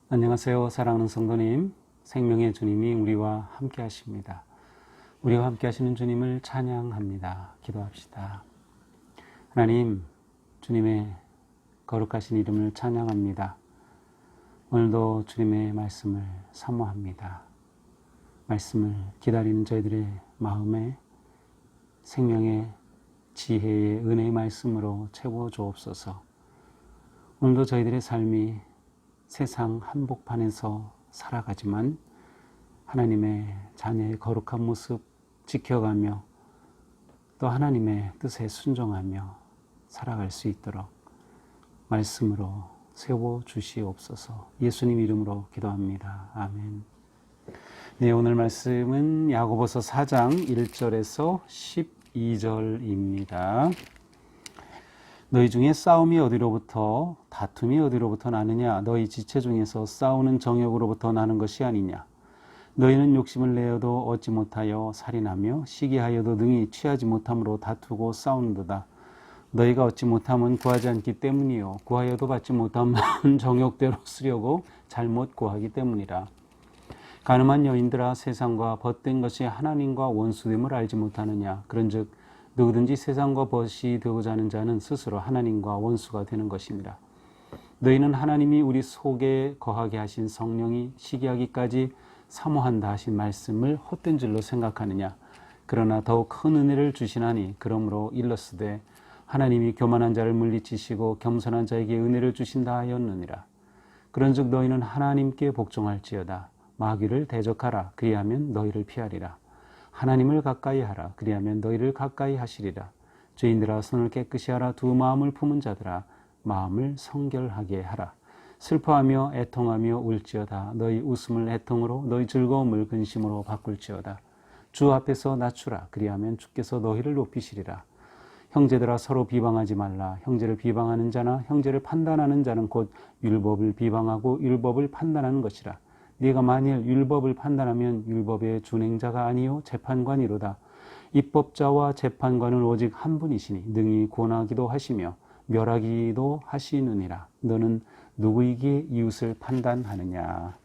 안녕하세요. 사랑하는 성도님, 생명의 주님이 우리와 함께 하십니다. 우리와 함께 하시는 주님을 찬양합니다. 기도합시다. 하나님, 주님의 거룩하신 이름을 찬양합니다. 오늘도 주님의 말씀을 사모합니다. 말씀을 기다리는 저희들의 마음에 생명의 지혜의 은혜의 말씀으로 채워 주옵소서. 오늘도 저희들의 삶이 세상 한복판에서 살아가지만 하나님의 자녀의 거룩한 모습 지켜가며 또 하나님의 뜻에 순종하며 살아갈 수 있도록 말씀으로 세워주시옵소서. 예수님 이름으로 기도합니다. 아멘. 네, 오늘 말씀은 야고보서 4장 1절에서 12절입니다. 너희 중에 싸움이 어디로부터 다툼이 어디로부터 나느냐? 너희 지체 중에서 싸우는 정욕으로부터 나는 것이 아니냐? 너희는 욕심을 내어도 얻지 못하여 살인하며 시기하여도 능히 취하지 못함으로 다투고 싸우는도다. 너희가 얻지 못함은 구하지 않기 때문이요 구하여도 받지 못함은 정욕대로 쓰려고 잘못 구하기 때문이라. 가늠한 여인들아, 세상과 벗된 것이 하나님과 원수됨을 알지 못하느냐? 그런즉 누구든지 세상과 벗이 되고자 하는 자는 스스로 하나님과 원수가 되는 것입니다. 너희는 하나님이 우리 속에 거하게 하신 성령이 시기하기까지 사모한다 하신 말씀을 헛된 줄로 생각하느냐? 그러나 더욱 큰 은혜를 주시나니 그러므로 일렀으되 하나님이 교만한 자를 물리치시고 겸손한 자에게 은혜를 주신다 하였느니라. 그런즉 너희는 하나님께 복종할지어다. 마귀를 대적하라. 그리하면 너희를 피하리라. 하나님을 가까이 하라. 그리하면 너희를 가까이 하시리라. 죄인들아, 손을 깨끗이 하라. 두 마음을 품은 자들아, 마음을 성결하게 하라. 슬퍼하며 애통하며 울지어다. 너희 웃음을 애통으로, 너희 즐거움을 근심으로 바꿀지어다. 주 앞에서 낮추라. 그리하면 주께서 너희를 높이시리라. 형제들아, 서로 비방하지 말라. 형제를 비방하는 자나 형제를 판단하는 자는 곧 율법을 비방하고 율법을 판단하는 것이라. 네가 만일 율법을 판단하면 율법의 준행자가 아니요 재판관이로다. 입법자와 재판관은 오직 한 분이시니 능히 구원하기도 하시며 멸하기도 하시느니라. 너는 누구에게 이웃을 판단하느냐?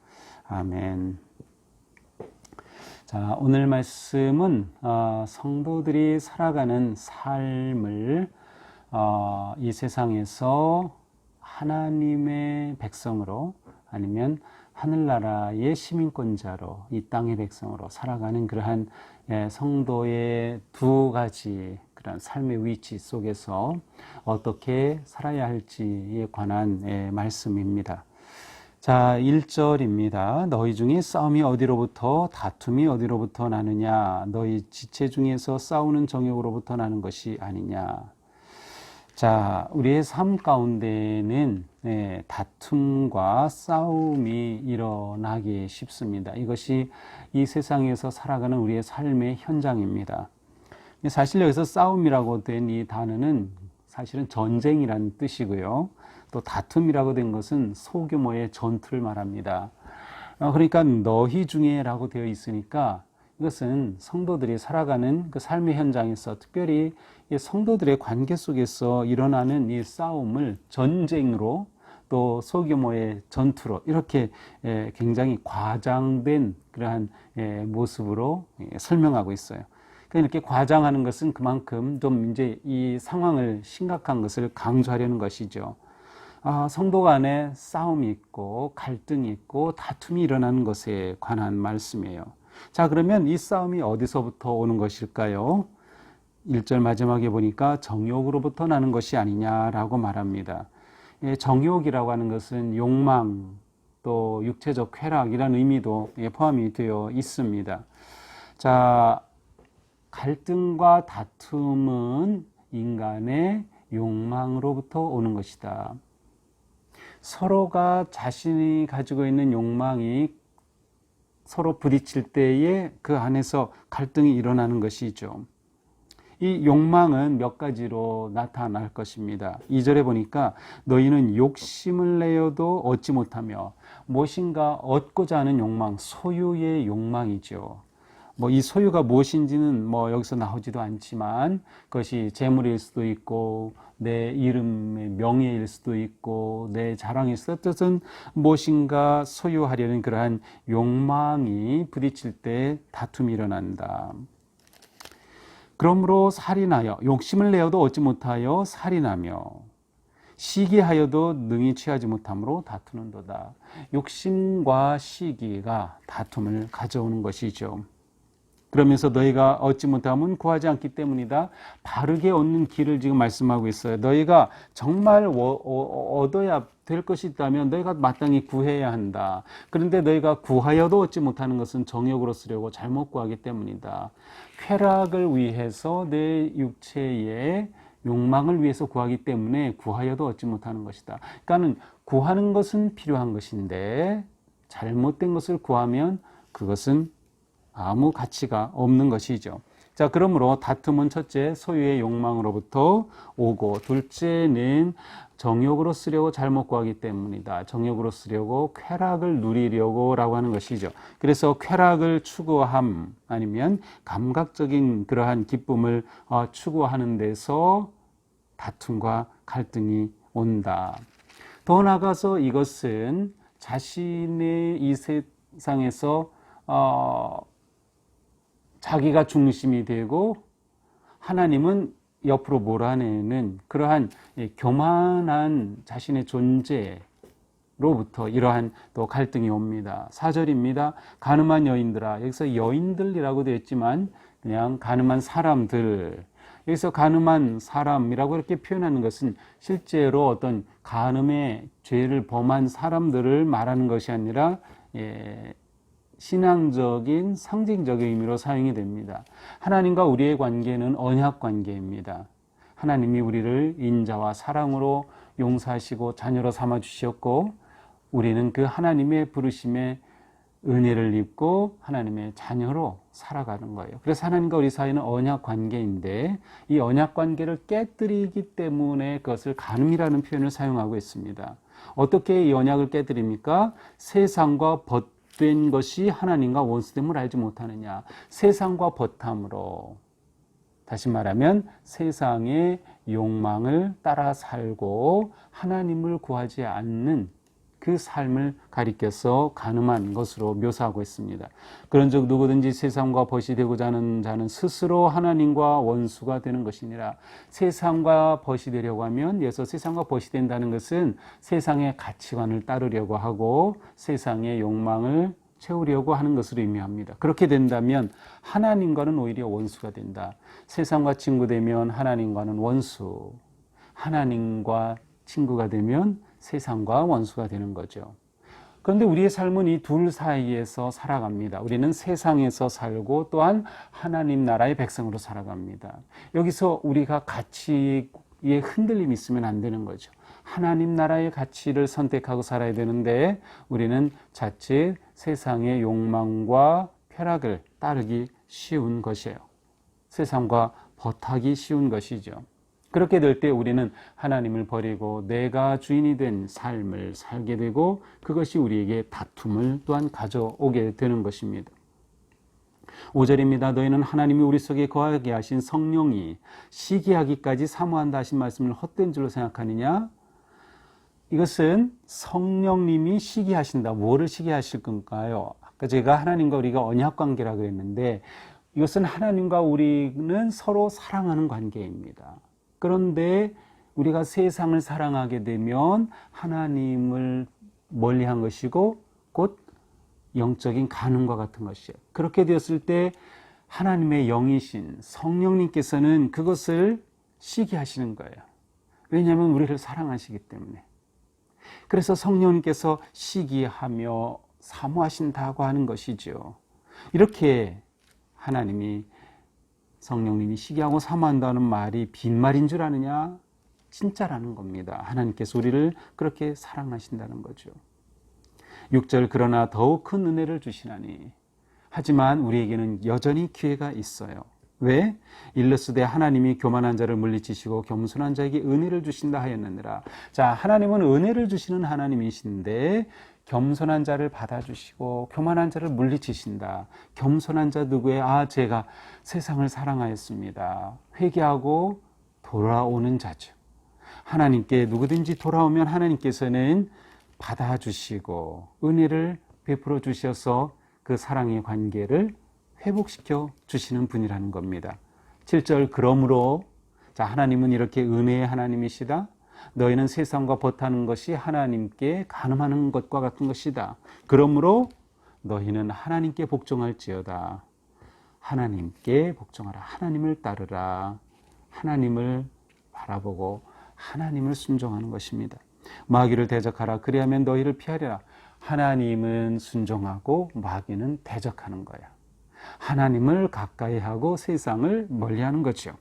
아멘. 자, 오늘 말씀은 성도들이 살아가는 삶을 이 세상에서 하나님의 백성으로 아니면 하늘나라의 시민권자로 이 땅의 백성으로 살아가는 그러한 성도의 두 가지 그런 삶의 위치 속에서 어떻게 살아야 할지에 관한 말씀입니다. 자, 1절입니다. 너희 중에 싸움이 어디로부터 다툼이 어디로부터 나느냐? 너희 지체 중에서 싸우는 정욕으로부터 나는 것이 아니냐? 자, 우리의 삶 가운데는 다툼과 싸움이 일어나기 쉽습니다. 이것이 이 세상에서 살아가는 우리의 삶의 현장입니다. 사실 여기서 싸움이라고 된 이 단어는 사실은 전쟁이라는 뜻이고요. 또 다툼이라고 된 것은 소규모의 전투를 말합니다. 그러니까 너희 중에라고 되어 있으니까 이것은 성도들이 살아가는 그 삶의 현장에서 특별히 성도들의 관계 속에서 일어나는 이 싸움을 전쟁으로 또 소규모의 전투로 이렇게 굉장히 과장된 그러한 모습으로 설명하고 있어요. 이렇게 과장하는 것은 그만큼 좀 이제 이 상황을 심각한 것을 강조하려는 것이죠. 성도 간에 싸움이 있고 갈등이 있고 다툼이 일어나는 것에 관한 말씀이에요. 자, 그러면 이 싸움이 어디서부터 오는 것일까요? 1절 마지막에 보니까 정욕으로부터 나는 것이 아니냐라고 말합니다. 정욕이라고 하는 것은 욕망, 또 육체적 쾌락이라는 의미도 포함이 되어 있습니다. 자, 갈등과 다툼은 인간의 욕망으로부터 오는 것이다. 서로가 자신이 가지고 있는 욕망이 서로 부딪힐 때에 그 안에서 갈등이 일어나는 것이죠. 이 욕망은 몇 가지로 나타날 것입니다. 2절에 보니까 너희는 욕심을 내어도 얻지 못하며 무엇인가 얻고자 하는 욕망, 소유의 욕망이죠. 뭐 이 소유가 무엇인지는 뭐 여기서 나오지도 않지만 그것이 재물일 수도 있고 내 이름의 명예일 수도 있고 내 자랑일 수도 있고 뜻은 무엇인가 소유하려는 그러한 욕망이 부딪힐 때 다툼이 일어난다. 그러므로 살인하여 욕심을 내어도 얻지 못하여 살인하며 시기하여도 능히 취하지 못함으로 다투는도다. 욕심과 시기가 다툼을 가져오는 것이죠. 그러면서 너희가 얻지 못하면 구하지 않기 때문이다. 바르게 얻는 길을 지금 말씀하고 있어요. 너희가 정말 얻어야 될 것이 있다면 너희가 마땅히 구해야 한다. 그런데 너희가 구하여도 얻지 못하는 것은 정욕으로 쓰려고 잘못 구하기 때문이다. 쾌락을 위해서 내 육체의 욕망을 위해서 구하기 때문에 구하여도 얻지 못하는 것이다. 그러니까는 구하는 것은 필요한 것인데 잘못된 것을 구하면 그것은 아무 가치가 없는 것이죠. 자, 그러므로 다툼은 첫째 소유의 욕망으로부터 오고 둘째는 정욕으로 쓰려고 잘못 구하기 때문이다. 정욕으로 쓰려고 쾌락을 누리려고 라고 하는 것이죠. 그래서 쾌락을 추구함 아니면 감각적인 그러한 기쁨을 추구하는 데서 다툼과 갈등이 온다. 더 나아가서 이것은 자신의 이 세상에서 자기가 중심이 되고 하나님은 옆으로 몰아내는 그러한 교만한 자신의 존재로부터 이러한 또 갈등이 옵니다. 4절입니다. 가늠한 여인들아. 여기서 여인들이라고 되어 있지만 그냥 가늠한 사람들. 여기서 가늠한 사람이라고 이렇게 표현하는 것은 실제로 어떤 간음의 죄를 범한 사람들을 말하는 것이 아니라 신앙적인 상징적인 의미로 사용이 됩니다. 하나님과 우리의 관계는 언약 관계입니다. 하나님이 우리를 인자와 사랑으로 용서하시고 자녀로 삼아 주셨고 우리는 그 하나님의 부르심에 은혜를 입고 하나님의 자녀로 살아가는 거예요. 그래서 하나님과 우리 사이는 언약 관계인데 이 언약 관계를 깨뜨리기 때문에 그것을 간음이라는 표현을 사용하고 있습니다. 어떻게 이 언약을 깨뜨립니까? 세상과 된 것이 하나님과 원수됨을 알지 못하느냐. 세상과 벗함으로 다시 말하면 세상의 욕망을 따라 살고 하나님을 구하지 않는 그 삶을 가리켜서 간음한 것으로 묘사하고 있습니다. 그런즉 누구든지 세상과 벗이 되고자 하는 자는 스스로 하나님과 원수가 되는 것이니라. 세상과 벗이 되려고 하면 여기서 세상과 벗이 된다는 것은 세상의 가치관을 따르려고 하고 세상의 욕망을 채우려고 하는 것으로 의미합니다. 그렇게 된다면 하나님과는 오히려 원수가 된다. 세상과 친구 되면 하나님과는 원수, 하나님과 친구가 되면 세상과 원수가 되는 거죠. 그런데 우리의 삶은 이 둘 사이에서 살아갑니다. 우리는 세상에서 살고 또한 하나님 나라의 백성으로 살아갑니다. 여기서 우리가 가치에 흔들림이 있으면 안 되는 거죠. 하나님 나라의 가치를 선택하고 살아야 되는데 우리는 자칫 세상의 욕망과 쾌락을 따르기 쉬운 것이에요. 세상과 벗하기 쉬운 것이죠. 그렇게 될 때 우리는 하나님을 버리고 내가 주인이 된 삶을 살게 되고 그것이 우리에게 다툼을 또한 가져오게 되는 것입니다. 5절입니다. 너희는 하나님이 우리 속에 거하게 하신 성령이 시기하기까지 사모한다 하신 말씀을 헛된 줄로 생각하느냐? 이것은 성령님이 시기하신다. 뭐를 시기하실 건가요? 아까 제가 하나님과 우리가 언약관계라고 그랬는데 이것은 하나님과 우리는 서로 사랑하는 관계입니다. 그런데 우리가 세상을 사랑하게 되면 하나님을 멀리한 것이고 곧 영적인 간음과 같은 것이에요. 그렇게 되었을 때 하나님의 영이신 성령님께서는 그것을 시기하시는 거예요. 왜냐하면 우리를 사랑하시기 때문에. 그래서 성령님께서 시기하며 사모하신다고 하는 것이죠. 이렇게 하나님이 성령님이 시기하고 사모한다는 말이 빈말인 줄 아느냐? 진짜라는 겁니다. 하나님께서 우리를 그렇게 사랑하신다는 거죠. 6절 그러나 더욱 큰 은혜를 주시나니 하지만 우리에게는 여전히 기회가 있어요. 왜? 일러스되 하나님이 교만한 자를 물리치시고 겸손한 자에게 은혜를 주신다 하였느니라. 자, 하나님은 은혜를 주시는 하나님이신데 겸손한 자를 받아주시고 교만한 자를 물리치신다. 겸손한 자 누구예요? 제가 세상을 사랑하였습니다. 회개하고 돌아오는 자죠. 하나님께 누구든지 돌아오면 하나님께서는 받아주시고 은혜를 베풀어 주셔서 그 사랑의 관계를 회복시켜 주시는 분이라는 겁니다. 7절 그러므로 하나님은 이렇게 은혜의 하나님이시다. 너희는 세상과 벗하는 것이 하나님께 간음하는 것과 같은 것이다. 그러므로 너희는 하나님께 복종할지어다. 하나님께 복종하라. 하나님을 따르라. 하나님을 바라보고 하나님을 순종하는 것입니다. 마귀를 대적하라. 그리하면 너희를 피하리라. 하나님은 순종하고 마귀는 대적하는 거야. 하나님을 가까이 하고 세상을 멀리하는 거죠.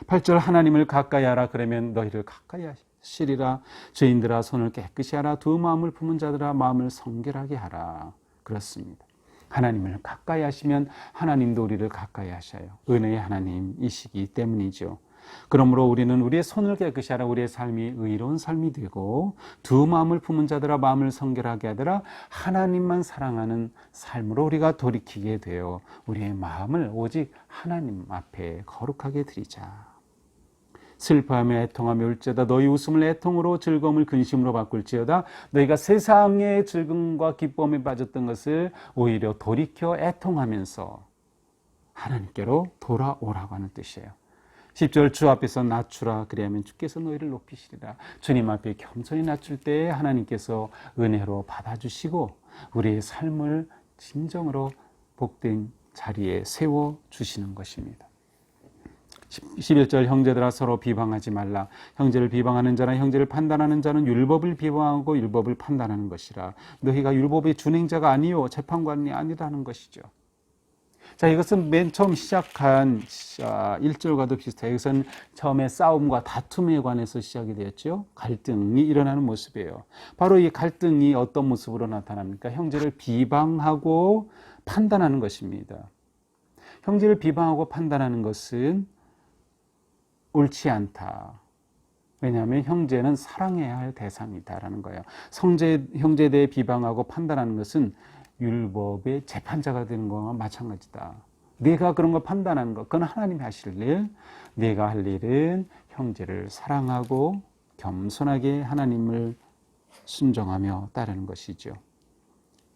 8절 하나님을 가까이 하라. 그러면 너희를 가까이 하시리라. 죄인들아 손을 깨끗이 하라. 두 마음을 품은 자들아 마음을 성결하게 하라. 그렇습니다. 하나님을 가까이 하시면 하나님도 우리를 가까이 하셔요. 은혜의 하나님이시기 때문이죠. 그러므로 우리는 우리의 손을 깨끗이 하라. 우리의 삶이 의로운 삶이 되고 두 마음을 품은 자들아 마음을 성결하게 하더라. 하나님만 사랑하는 삶으로 우리가 돌이키게 되어 우리의 마음을 오직 하나님 앞에 거룩하게 드리자. 슬퍼하며 애통하며 울지어다. 너희 웃음을 애통으로 즐거움을 근심으로 바꿀지어다. 너희가 세상의 즐거움과 기쁨에 빠졌던 것을 오히려 돌이켜 애통하면서 하나님께로 돌아오라고 하는 뜻이에요. 10절 주 앞에서 낮추라. 그리하면 주께서 너희를 높이시리라. 주님 앞에 겸손히 낮출 때에 하나님께서 은혜로 받아주시고 우리의 삶을 진정으로 복된 자리에 세워주시는 것입니다. 11절 형제들아 서로 비방하지 말라. 형제를 비방하는 자나 형제를 판단하는 자는 율법을 비방하고 율법을 판단하는 것이라. 너희가 율법의 준행자가 아니요 재판관이 아니라는 것이죠. 이것은 맨 처음 시작한 1절과도 비슷해요. 이것은 처음에 싸움과 다툼에 관해서 시작이 되었죠. 갈등이 일어나는 모습이에요. 바로 이 갈등이 어떤 모습으로 나타납니까? 형제를 비방하고 판단하는 것입니다. 형제를 비방하고 판단하는 것은 옳지 않다. 왜냐하면 형제는 사랑해야 할 대상이다라는 거예요. 형제에 대해 비방하고 판단하는 것은 율법의 재판자가 되는 것과 마찬가지다. 내가 그런 거 판단하는 것, 그건 하나님이 하실 일. 내가 할 일은 형제를 사랑하고 겸손하게 하나님을 순종하며 따르는 것이죠.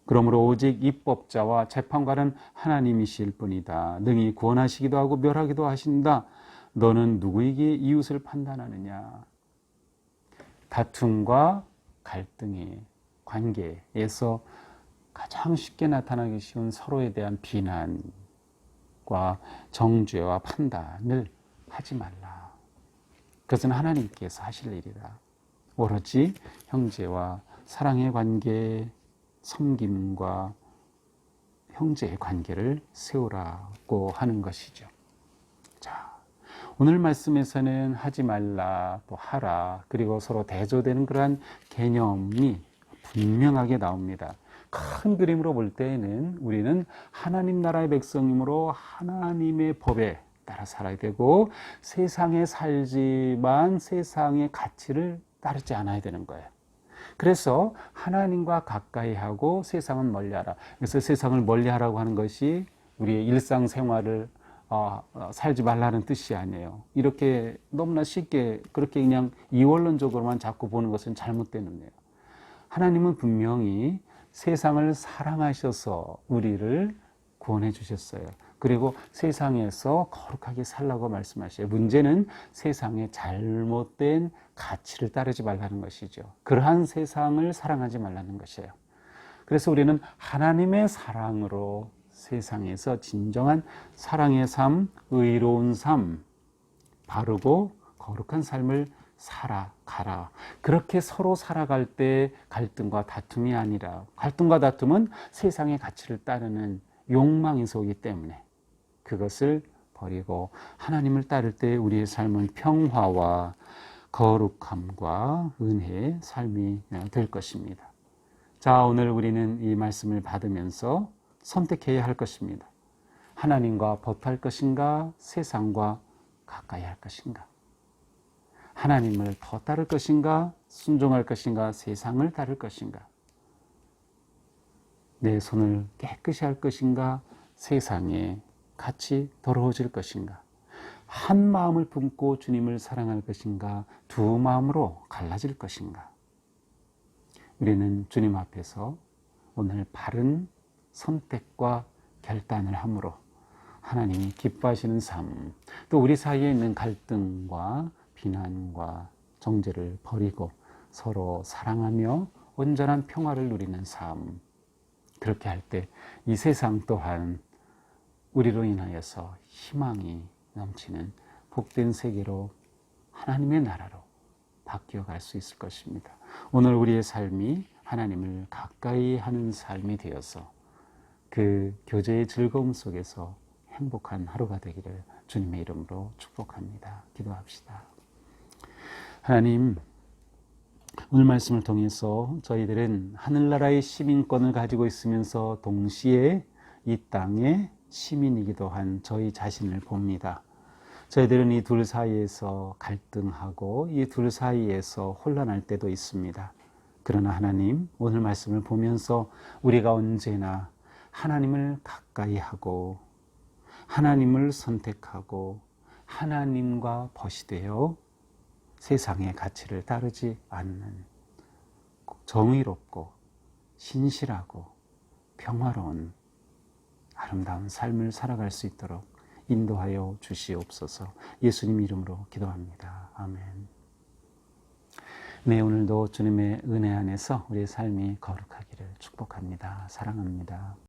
그러므로 오직 입법자와 재판관은 하나님이실 뿐이다. 능히 구원하시기도 하고 멸하기도 하신다. 너는 누구에게 이웃을 판단하느냐? 다툼과 갈등의 관계에서 가장 쉽게 나타나기 쉬운 서로에 대한 비난과 정죄와 판단을 하지 말라. 그것은 하나님께서 하실 일이라. 오로지 형제와 사랑의 관계, 섬김과 형제의 관계를 세우라고 하는 것이죠. 오늘 말씀에서는 하지 말라, 또 하라, 그리고 서로 대조되는 그러한 개념이 분명하게 나옵니다. 큰 그림으로 볼 때에는 우리는 하나님 나라의 백성이므로 하나님의 법에 따라 살아야 되고 세상에 살지만 세상의 가치를 따르지 않아야 되는 거예요. 그래서 하나님과 가까이 하고 세상은 멀리하라. 그래서 세상을 멀리하라고 하는 것이 우리의 일상생활을 살지 말라는 뜻이 아니에요. 이렇게 너무나 쉽게 그렇게 그냥 이원론적으로만 자꾸 보는 것은 잘못된 의미예요. 하나님은 분명히 세상을 사랑하셔서 우리를 구원해 주셨어요. 그리고 세상에서 거룩하게 살라고 말씀하셔요. 문제는 세상의 잘못된 가치를 따르지 말라는 것이죠. 그러한 세상을 사랑하지 말라는 것이에요. 그래서 우리는 하나님의 사랑으로 세상에서 진정한 사랑의 삶, 의로운 삶, 바르고 거룩한 삶을 살아가라. 그렇게 서로 살아갈 때 갈등과 다툼이 아니라, 갈등과 다툼은 세상의 가치를 따르는 욕망이 오기 때문에 그것을 버리고 하나님을 따를 때 우리의 삶은 평화와 거룩함과 은혜의 삶이 될 것입니다. 자, 오늘 우리는 이 말씀을 받으면서 선택해야 할 것입니다. 하나님과 벗할 것인가, 세상과 가까이 할 것인가? 하나님을 더 따를 것인가, 순종할 것인가, 세상을 따를 것인가? 내 손을 깨끗이 할 것인가? 세상에 같이 더러워질 것인가? 한 마음을 품고 주님을 사랑할 것인가? 두 마음으로 갈라질 것인가? 우리는 주님 앞에서 오늘 바른 선택과 결단을 함으로 하나님이 기뻐하시는 삶, 또 우리 사이에 있는 갈등과 비난과 정죄를 버리고 서로 사랑하며 온전한 평화를 누리는 삶, 그렇게 할 때 이 세상 또한 우리로 인하여서 희망이 넘치는 복된 세계로, 하나님의 나라로 바뀌어 갈 수 있을 것입니다. 오늘 우리의 삶이 하나님을 가까이 하는 삶이 되어서 그 교제의 즐거움 속에서 행복한 하루가 되기를 주님의 이름으로 축복합니다. 기도합시다. 하나님, 오늘 말씀을 통해서 저희들은 하늘나라의 시민권을 가지고 있으면서 동시에 이 땅의 시민이기도 한 저희 자신을 봅니다. 저희들은 이 둘 사이에서 갈등하고 이 둘 사이에서 혼란할 때도 있습니다. 그러나 하나님, 오늘 말씀을 보면서 우리가 언제나 하나님을 가까이 하고 하나님을 선택하고 하나님과 벗이 되어 세상의 가치를 따르지 않는 정의롭고 신실하고 평화로운 아름다운 삶을 살아갈 수 있도록 인도하여 주시옵소서. 예수님 이름으로 기도합니다. 아멘. 네, 오늘도 주님의 은혜 안에서 우리의 삶이 거룩하기를 축복합니다. 사랑합니다.